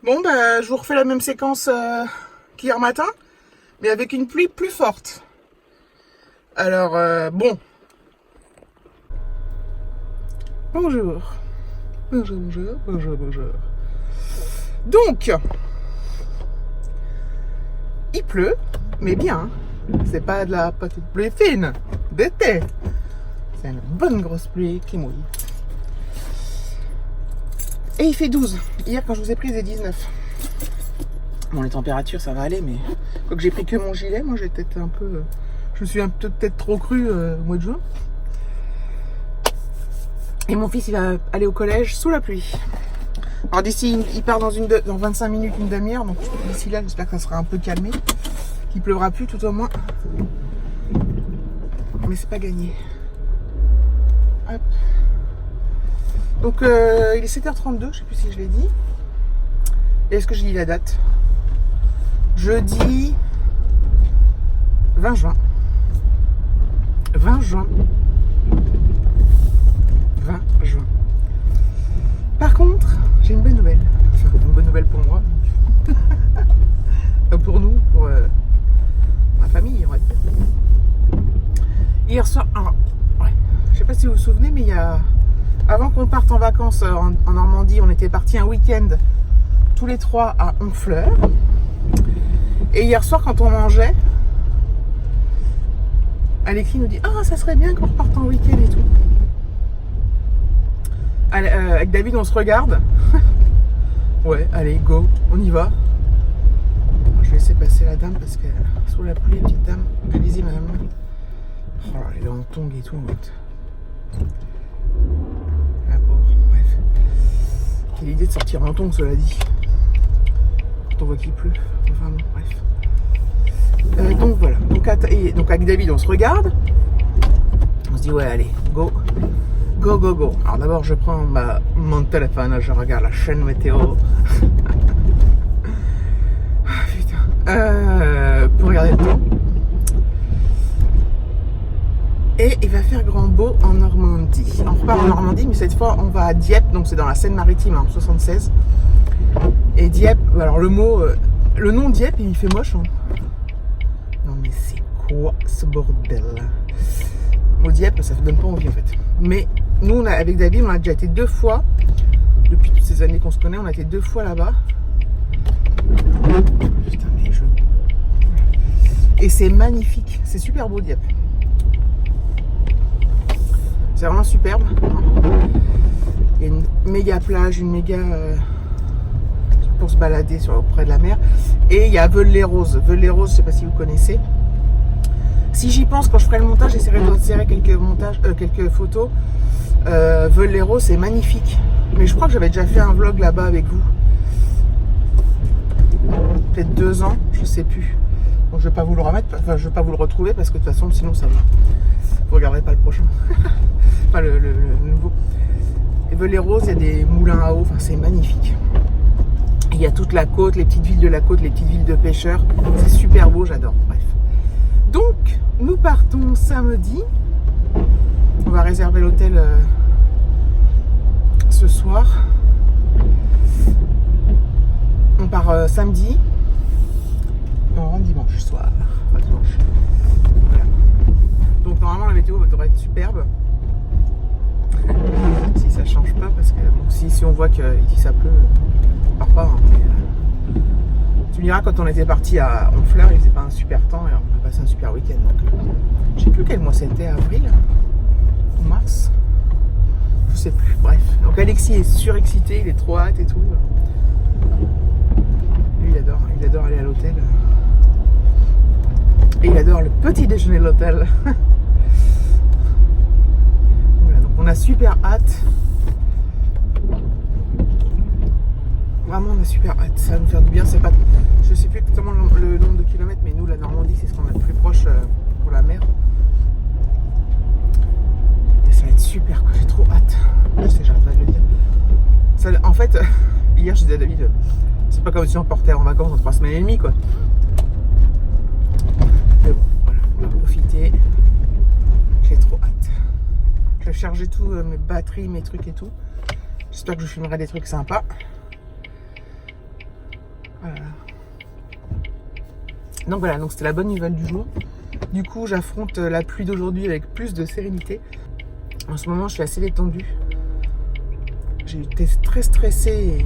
Bon, bah, je vous refais la même séquence qu'hier matin, mais avec une pluie plus forte. Alors, bon. Bonjour. Bonjour. Donc, il pleut, mais bien. C'est pas de la petite pluie fine, d'été. C'est une bonne grosse pluie qui mouille. Et il fait 12. Hier, quand je vous ai pris, il faisait 19. Bon, les températures, ça va aller, mais quoique j'ai pris que mon gilet, moi, j'étais un peu... Je me suis peut-être trop cru au mois de juin. Et mon fils, il va aller au collège sous la pluie. Alors d'ici, il part dans 25 minutes, une demi-heure. Donc d'ici là, j'espère que ça sera un peu calmé. Qu'il pleuvra plus, tout au moins. Mais c'est pas gagné. Hop. Donc il est 7h32, je sais plus si je l'ai dit. Et est-ce que j'ai dit la date? Jeudi 20 juin. 20 juin. 20 juin. Par contre, j'ai une bonne nouvelle. Enfin, une bonne nouvelle pour moi. Pour nous, pour ma famille, on va dire. Hier soir, alors, ouais, je sais pas si vous vous souvenez, mais il y a... Avant qu'on parte en vacances en Normandie, on était partis un week-end tous les trois à Honfleur. Et hier soir, quand on mangeait, Alexis nous dit « Ah, ça serait bien qu'on reparte en week-end et tout. » Avec David, on se regarde. Ouais, allez, go, on y va. Je vais laisser passer la dame parce que sous la pluie, petite dame. Allez-y, madame. Oh là, elle est en tongs et tout en fait. Ah bon, bref. Quelle idée de sortir en tongs, cela dit. Quand on voit qu'il pleut. Enfin bon, bref. Donc voilà. Donc avec David, on se regarde. On se dit, ouais, allez, go. Go. Alors d'abord, je prends mon téléphone, je regarde la chaîne météo. Ah, putain. Pour regarder le temps. Et il va faire grand beau en Normandie. On repart en Normandie, mais cette fois, on va à Dieppe. Donc c'est dans la Seine-Maritime, en 76. Et Dieppe, alors le nom Dieppe, il fait moche. Hein. Non mais c'est quoi ce bordel? Le mot Dieppe, ça ne donne pas envie en fait. Mais nous, avec David, on a déjà été 2 fois. Depuis toutes ces années qu'on se connaît, on a été 2 fois là-bas. Putain, mais Et c'est magnifique. C'est super beau, Dieppe. C'est vraiment superbe. Il y a une méga plage, une méga... pour se balader auprès de la mer. Et il y a Veules-les-Roses. Veules-les-Roses, je ne sais pas si vous connaissez. Si j'y pense, quand je ferai le montage, j'essaierai d'insérer quelques photos. Veules-les-Roses, c'est magnifique. Mais je crois que j'avais déjà fait un vlog là-bas avec vous. Peut-être 2 ans, je sais plus. Donc je vais pas vous le remettre, enfin je vais pas vous le retrouver parce que de toute façon, sinon ça va. Vous regarderez pas le prochain. Enfin le nouveau. Et Veules-les-Roses, il y a des moulins à eau, enfin c'est magnifique. Il y a toute la côte, les petites villes de la côte, les petites villes de pêcheurs. C'est super beau, j'adore. Bref. Donc, nous partons samedi. On va réserver l'hôtel ce soir. On part samedi. Et on rentre dimanche soir. Enfin, dimanche. Voilà. Donc, normalement, la météo devrait être superbe. Si ça change pas, parce que bon, si on voit que ici ça pleut, on part pas. Hein, tu me diras, quand on était parti à Honfleur, il faisait pas un super temps et on a passé un super week-end. Donc, je sais plus quel mois c'était, avril ou mars, je sais plus. Bref, donc Alexis est surexcité, il est trop hâte et tout. Lui, il adore aller à l'hôtel. Et il adore le petit déjeuner de l'hôtel. Voilà, donc on a super hâte. Vraiment, on a super hâte. Ça va nous faire du bien. C'est pas, je sais plus exactement le nombre de kilomètres, mais nous, la Normandie, c'est ce qu'on a le plus proche pour la mer. Et ça va être super, quoi. J'ai trop hâte. Je sais, j'arrête pas de le dire. Ça, en fait, hier, je disais à David, c'est pas comme si on partait en vacances en 3 semaines et demie, quoi. Mais bon, voilà, on va profiter. J'ai trop hâte. Je vais charger tout, mes batteries, mes trucs et tout. J'espère que je filmerai des trucs sympas. Donc voilà, donc c'était la bonne nouvelle du jour. Du coup, j'affronte la pluie d'aujourd'hui avec plus de sérénité. En ce moment, je suis assez détendue. J'ai été très stressée.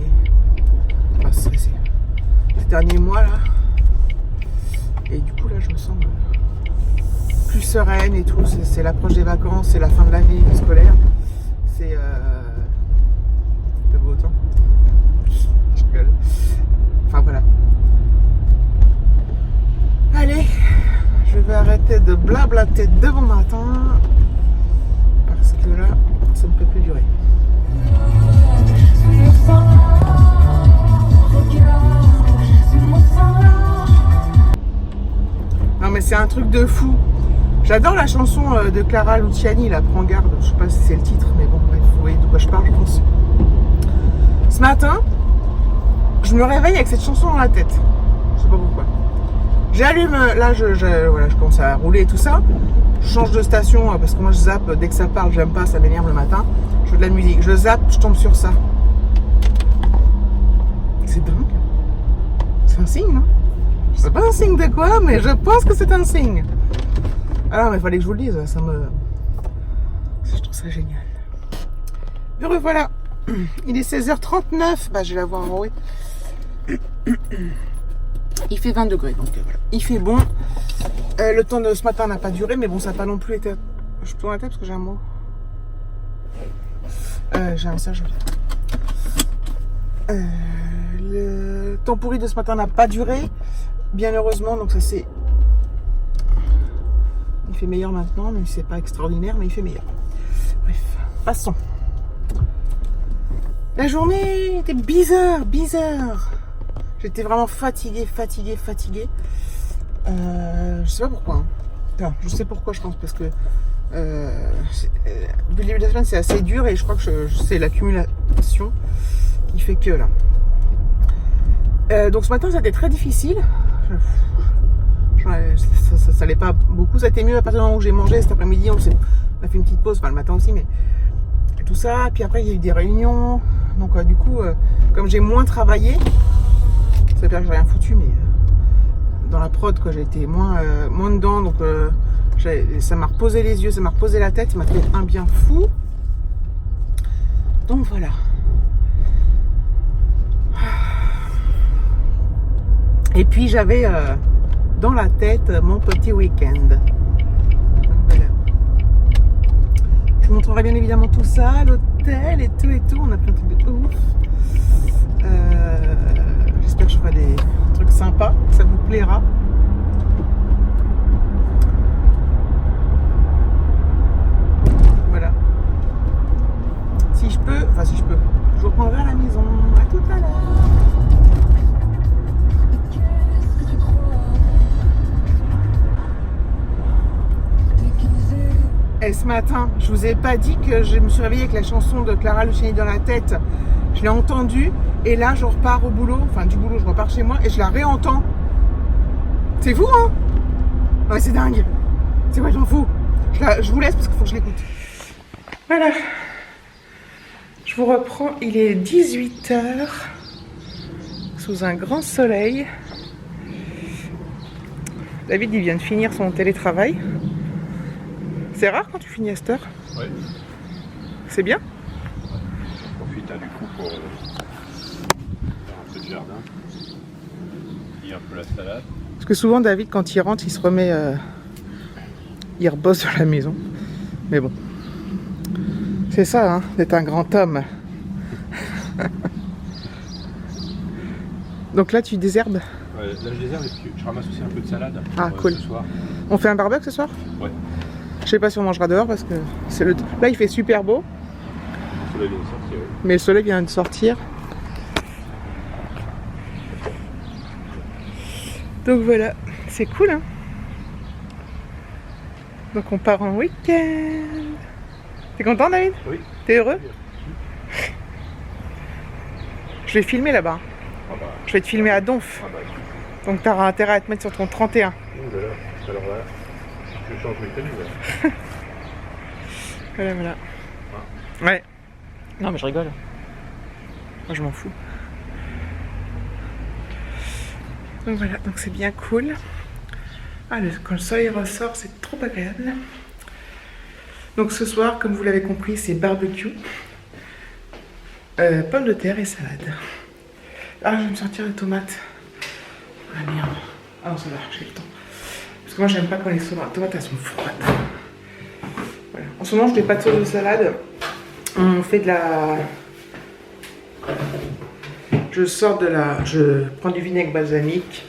Enfin, stressée. Ces derniers mois, là. Et du coup, là, je me sens plus sereine et tout. C'est l'approche des vacances, c'est la fin de l'année scolaire. C'est le beau temps. Je rigole. Enfin, voilà. Allez, je vais arrêter de blablater de bon matin parce que là, ça ne peut plus durer. Non mais c'est un truc de fou. J'adore la chanson de Clara Luciani, la Prends garde. Je sais pas si c'est le titre, mais bon bref, vous voyez de quoi je parle, je pense. Ce matin, je me réveille avec cette chanson dans la tête. Je sais pas pourquoi. J'allume, là voilà, je commence à rouler et tout ça. Je change de station parce que moi je zappe, dès que ça parle, j'aime pas, ça m'énerve le matin. Je fais de la musique, je zappe, je tombe sur ça. C'est dingue. C'est un signe, non? Je sais pas un signe de quoi, mais je pense que c'est un signe. Ah non, mais il fallait que je vous le dise, je trouve ça génial. Me revoilà. Il est 16h39, bah je vais la voir en haut. Il fait 20 degrés, donc voilà. Il fait bon. Le temps de ce matin n'a pas duré, mais bon, ça n'a pas non plus été... Je tourne la tête parce que j'ai un mot. J'ai un message. Le temps pourri de ce matin n'a pas duré, bien heureusement, donc ça c'est... Il fait meilleur maintenant, même si c'est pas extraordinaire, mais il fait meilleur. Bref, passons. La journée était bizarre. J'étais vraiment fatiguée. Je sais pas pourquoi. Hein. Enfin, je sais pourquoi, je pense, parce que depuis le début de la semaine, c'est assez dur et je crois que c'est l'accumulation qui fait que là. Donc ce matin, ça a été très difficile. Ça allait pas beaucoup. Ça a été mieux à partir du moment où j'ai mangé cet après-midi. On a fait une petite pause, enfin le matin aussi, mais tout ça. Puis après, il y a eu des réunions. Donc du coup, comme j'ai moins travaillé, ça veut dire que j'ai rien foutu, mais dans la prod, quoi, j'ai été moins dedans. Donc ça m'a reposé les yeux, ça m'a reposé la tête, ça m'a fait un bien fou. Donc voilà. Et puis j'avais dans la tête mon petit week-end. Voilà. Je vous montrerai bien évidemment tout ça, l'hôtel et tout. On a plein de trucs de ouf. J'espère que je ferai des trucs sympas, que ça vous plaira. Voilà. Si je peux, je vous reprendrai à la maison. À tout à l'heure. Et ce matin, je vous ai pas dit que je me suis réveillée avec la chanson de Clara Luciani dans la tête. Je l'ai entendue et là je repars au boulot, enfin du boulot je repars chez moi et je la réentends. C'est fou, hein? Ouais, c'est dingue. C'est quoi, j'en fous. Je vous laisse parce qu'il faut que je l'écoute. Voilà. Je vous reprends, il est 18h sous un grand soleil. David, il vient de finir son télétravail. C'est rare quand tu finis à cette heure? Oui. C'est bien? J'en profite du coup pour faire un peu de jardin. Et un peu la salade. Parce que souvent David quand il rentre il se remet... il rebosse sur la maison. Mais bon. C'est ça, hein, d'être un grand homme. Donc là tu désherbes? Ouais, là je désherbe et puis je ramasse aussi un peu de salade pour, cool. Ce soir. On fait un barbecue ce soir? Ouais. Je sais pas si on mangera dehors parce que c'est le... Là il fait super beau. Le soleil vient de sortir, oui. Mais le soleil vient de sortir. Donc voilà, c'est cool, hein. Donc on part en week-end. T'es content, David? Oui. T'es heureux? Je vais filmer là-bas. Ah bah. Je vais te filmer à Donf. Ah bah. Donc t'auras intérêt à te mettre sur ton 31. Alors là, je change mes tenues là. Voilà. Ah. Ouais. Non mais je rigole. Moi je m'en fous. Donc voilà, donc c'est bien cool. Ah, quand le soleil ressort, c'est trop agréable. Donc ce soir, comme vous l'avez compris, c'est barbecue, pommes de terre et salade. Ah, je vais me sortir les tomates. Ah merde. Ah non, ça va, j'ai le temps. Parce que moi, j'aime pas quand les tomates, elles sont froides. Voilà. En ce moment, je fais pas de sauce de salade. On fait de la... Je prends du vinaigre balsamique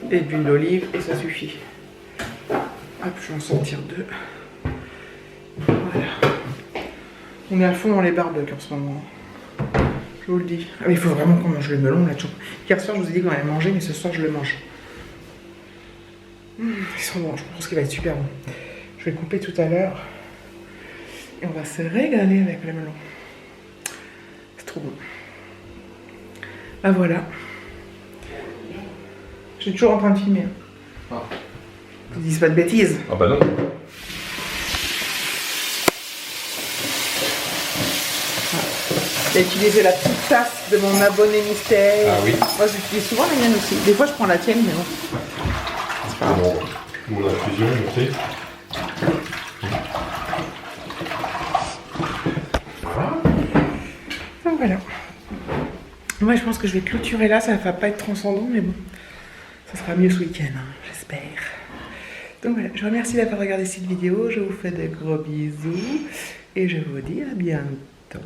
et de l'huile d'olive et ça suffit. Hop, je vais en sortir deux. Voilà. On est à fond dans les barbecues en ce moment. Je vous le dis. Ah, mais il faut vraiment qu'on mange le melon là. Hier soir, je vous ai dit qu'on allait manger, mais ce soir, je le mange. Ils sont bons, je pense qu'il va être super bon. Je vais le couper tout à l'heure. Et on va se régaler avec le melon. C'est trop bon. Ah voilà. Je suis toujours en train de filmer. Ah. Ils disent pas de bêtises. Ah bah non. J'ai utilisé la petite tasse de mon abonné mystère. Ah oui. Moi j'utilise souvent la mienne aussi. Des fois je prends la tienne, mais bon. C'est pas grave. Ou la fusion, je sais. Donc voilà. Moi je pense que je vais clôturer là, ça va pas être transcendant, mais bon. Ça sera mieux ce week-end, hein, j'espère. Donc voilà, je vous remercie d'avoir regardé cette vidéo, je vous fais de gros bisous et je vous dis à bientôt.